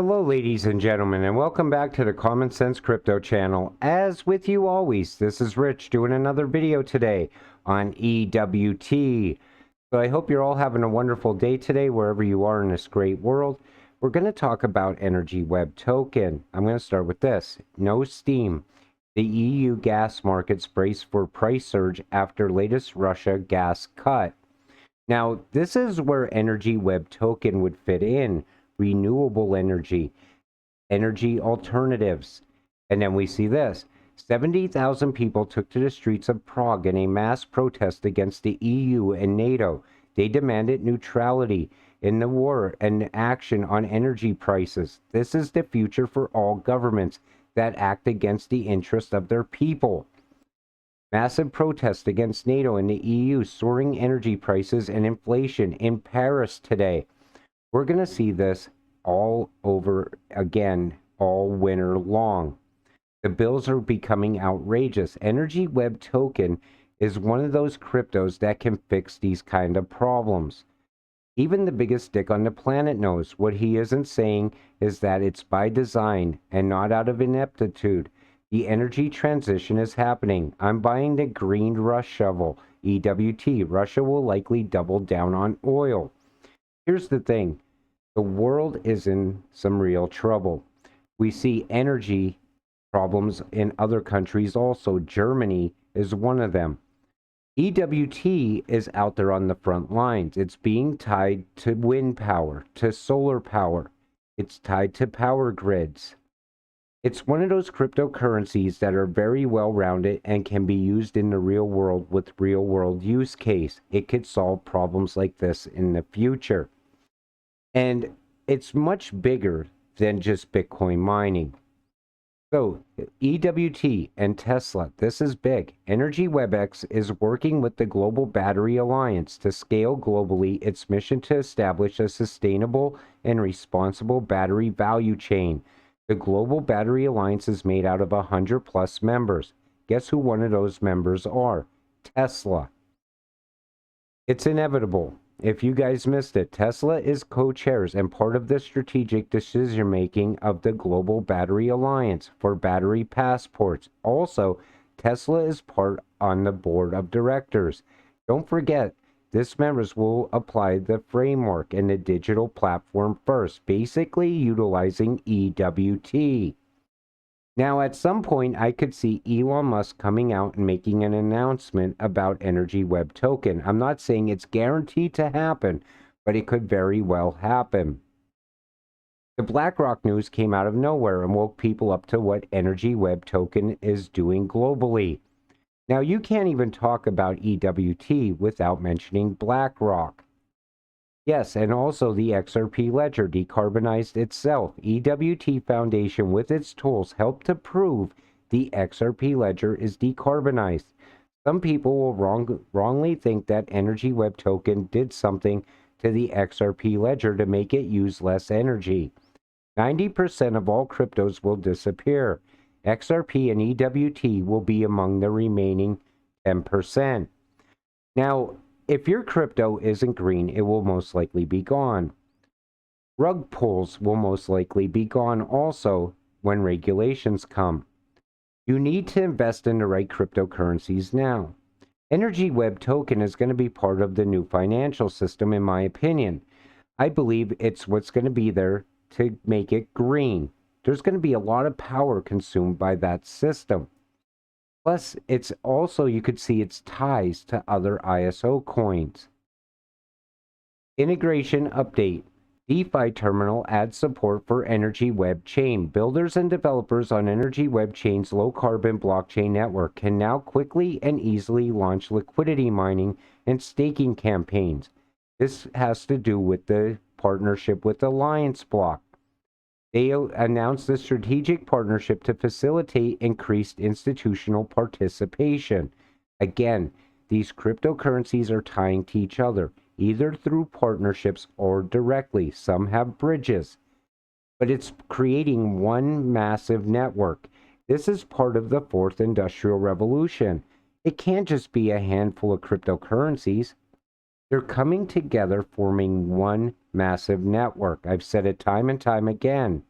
Hello, ladies and gentlemen, and welcome back to the Common Sense Crypto channel. As with you always, this is Rich doing another video today on EWT. So I hope you're all having a wonderful day today, wherever you are in this great world. We're going to talk about Energy Web Token. I'm going to start with this. No steam. The EU gas markets brace for price surge after latest Russia gas cut. Now, this is where Energy Web Token would fit in. Renewable energy, energy alternatives. And then we see this. 70,000 people took to the streets of Prague in a mass protest against the EU and NATO. They demanded neutrality in the war and action on energy prices. This is the future for all governments that act against the interest of their people. Massive protest against NATO and the EU, soaring energy prices and inflation in Paris today. We're going to see this all over again all winter long. The bills are becoming outrageous. Energy Web Token is one of those cryptos that can fix these kind of problems. Even the biggest dick on the planet knows. What he isn't saying is that it's by design and not out of ineptitude. The energy transition is happening. I'm buying the green rush shovel, EWT. Russia will likely double down on oil. Here's the thing. The world is in some real trouble. We see energy problems in other countries also. Germany is one of them. EWT is out there on the front lines. It's being tied to wind power, to solar power. It's tied to power grids. It's one of those cryptocurrencies that are very well rounded and can be used in the real world with real world use case. It could solve problems like this in the future. And it's much bigger than just Bitcoin mining. So, EWT and Tesla, this is big. Energy WebX is working with the Global Battery Alliance to scale globally its mission to establish a sustainable and responsible battery value chain. The Global Battery Alliance is made out of 100+ members. Guess who one of those members are? Tesla. It's inevitable. If you guys missed it, Tesla is co-chairs and part of the strategic decision-making of the Global Battery Alliance for battery passports. Also, Tesla is part on the board of directors. Don't forget, this members will apply the framework and the digital platform first, basically utilizing EWT. Now, at some point, I could see Elon Musk coming out and making an announcement about Energy Web Token. I'm not saying it's guaranteed to happen, but it could very well happen. The BlackRock news came out of nowhere and woke people up to what Energy Web Token is doing globally. Now, you can't even talk about EWT without mentioning BlackRock. Yes, and also the XRP ledger decarbonized itself. EWT Foundation with its tools helped to prove the XRP ledger is decarbonized. Some people will wrongly think that Energy Web Token did something to the XRP ledger to make it use less energy. 90% of all cryptos will disappear. XRP and EWT will be among the remaining 10%. Now, if your crypto isn't green, it will most likely be gone. Rug pulls will most likely be gone also when regulations come. You need to invest in the right cryptocurrencies now. Energy Web Token is going to be part of the new financial system, in my opinion. I believe it's what's going to be there to make it green. There's going to be a lot of power consumed by that system. Plus, it's also, you could see its ties to other ISO coins. Integration update. DeFi terminal adds support for Energy Web Chain. Builders and developers on Energy Web Chain's low-carbon blockchain network can now quickly and easily launch liquidity mining and staking campaigns. This has to do with the partnership with Alliance Block. They announced a strategic partnership to facilitate increased institutional participation. Again, these cryptocurrencies are tying to each other, either through partnerships or directly. Some have bridges, but it's creating one massive network. This is part of the fourth industrial revolution. It can't just be a handful of cryptocurrencies. They're coming together, forming one massive network. I've said it time and time again.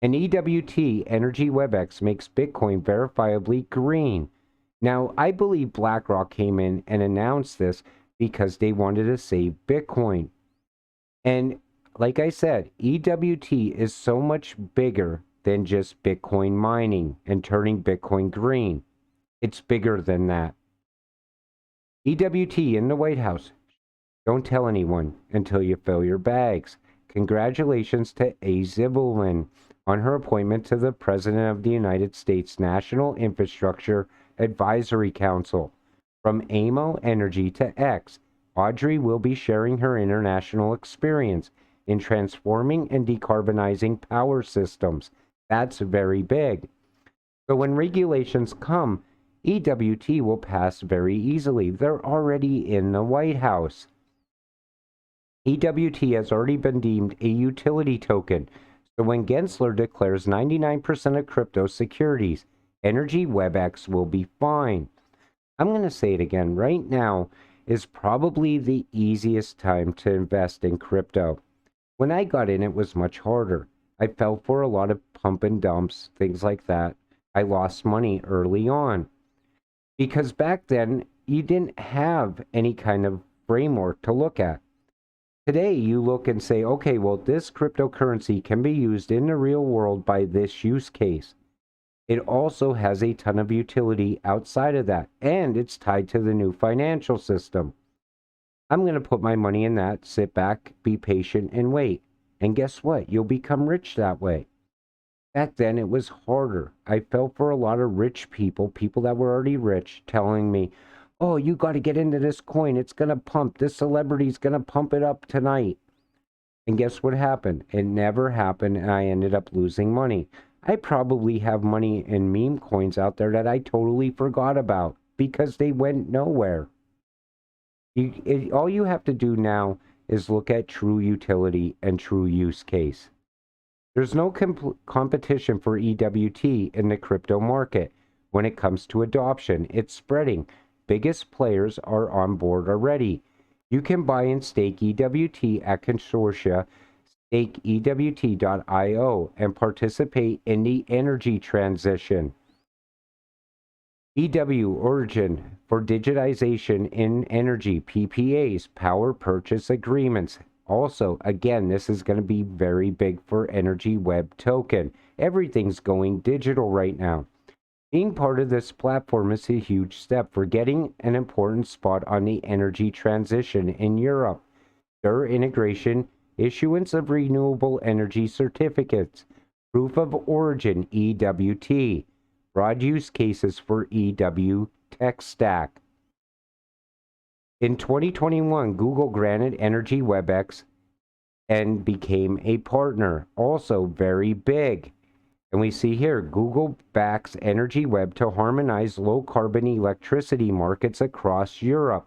And EWT, Energy WebEx, makes Bitcoin verifiably green. Now, I believe BlackRock came in and announced this because they wanted to save Bitcoin. And like I said, EWT is so much bigger than just Bitcoin mining and turning Bitcoin green. It's bigger than that. EWT in the White House. Don't tell anyone until you fill your bags. Congratulations to A. Zibelman on her appointment to the President of the United States National Infrastructure Advisory Council. From AMO Energy to X, Audrey will be sharing her international experience in transforming and decarbonizing power systems. That's very big. So when regulations come, EWT will pass very easily. They're already in the White House. EWT has already been deemed a utility token. So when Gensler declares 99% of crypto securities, Energy WebEx will be fine. I'm going to say it again. Right now is probably the easiest time to invest in crypto. When I got in, it was much harder. I fell for a lot of pump and dumps, things like that. I lost money early on. Because back then, you didn't have any kind of framework to look at. Today, you look and say, okay, well, this cryptocurrency can be used in the real world by this use case. It also has a ton of utility outside of that, and it's tied to the new financial system. I'm going to put my money in that, sit back, be patient, and wait. And guess what? You'll become rich that way. Back then, it was harder. I fell for a lot of rich people, people that were already rich, telling me, oh, you got to get into this coin. It's going to pump. This celebrity's going to pump it up tonight. And guess what happened? It never happened, and I ended up losing money. I probably have money in meme coins out there that I totally forgot about because they went nowhere. All you have to do now is look at true utility and true use case. There's no competition for EWT in the crypto market. When it comes to adoption, it's spreading. Biggest players are on board already. You can buy and stake EWT at consortia stakeewt.io and participate in the energy transition. EW Origin for digitization in energy, PPAs, power purchase agreements. Also, again, this is going to be very big for Energy Web Token. Everything's going digital right now. Being part of this platform is a huge step for getting an important spot on the energy transition in Europe. Their integration, issuance of renewable energy certificates, proof of origin EWT, broad use cases for EW tech stack. In 2021, Google granted Energy WebEx and became a partner, also very big. And we see here, Google backs Energy Web to harmonize low-carbon electricity markets across Europe.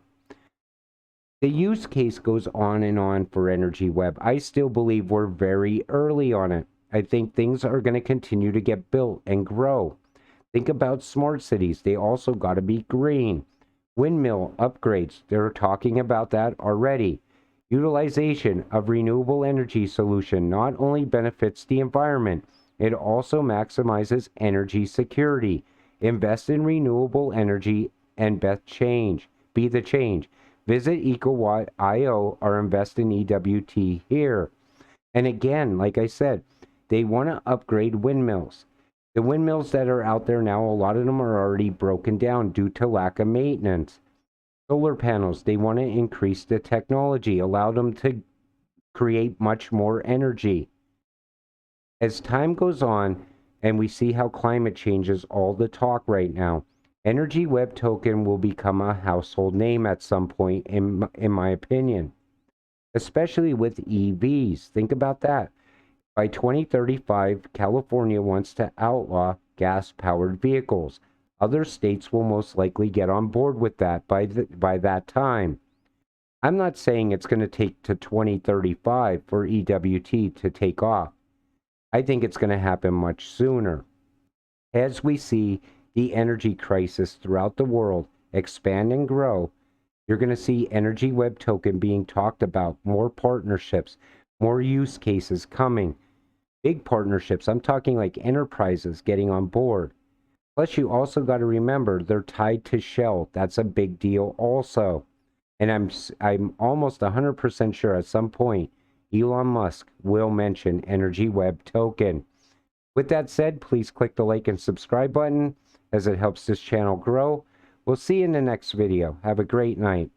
The use case goes on and on for Energy Web. I still believe we're very early on it. I think things are going to continue to get built and grow. Think about smart cities. They also got to be green. Windmill upgrades. They're talking about that already. Utilization of renewable energy solution not only benefits the environment, it also maximizes energy security. Invest in renewable energy and be the change. Visit EcoWatt.io or invest in EWT here. And again, like I said, they want to upgrade windmills. The windmills that are out there now, a lot of them are already broken down due to lack of maintenance. Solar panels, they want to increase the technology, allow them to create much more energy. As time goes on, and we see how climate change is all the talk right now, Energy Web Token will become a household name at some point, in my opinion. Especially with EVs. Think about that. By 2035, California wants to outlaw gas-powered vehicles. Other states will most likely get on board with that by that time. I'm not saying it's going to take to 2035 for EWT to take off. I think it's going to happen much sooner. As we see the energy crisis throughout the world expand and grow, you're going to see Energy Web Token being talked about, more partnerships, more use cases coming. Big partnerships. I'm talking like enterprises getting on board. Plus, you also got to remember they're tied to Shell. That's a big deal also. And I'm almost 100% sure at some point Elon Musk will mention Energy Web token. With that said, please click the like and subscribe button as it helps this channel grow. We'll see you in the next video. Have a great night.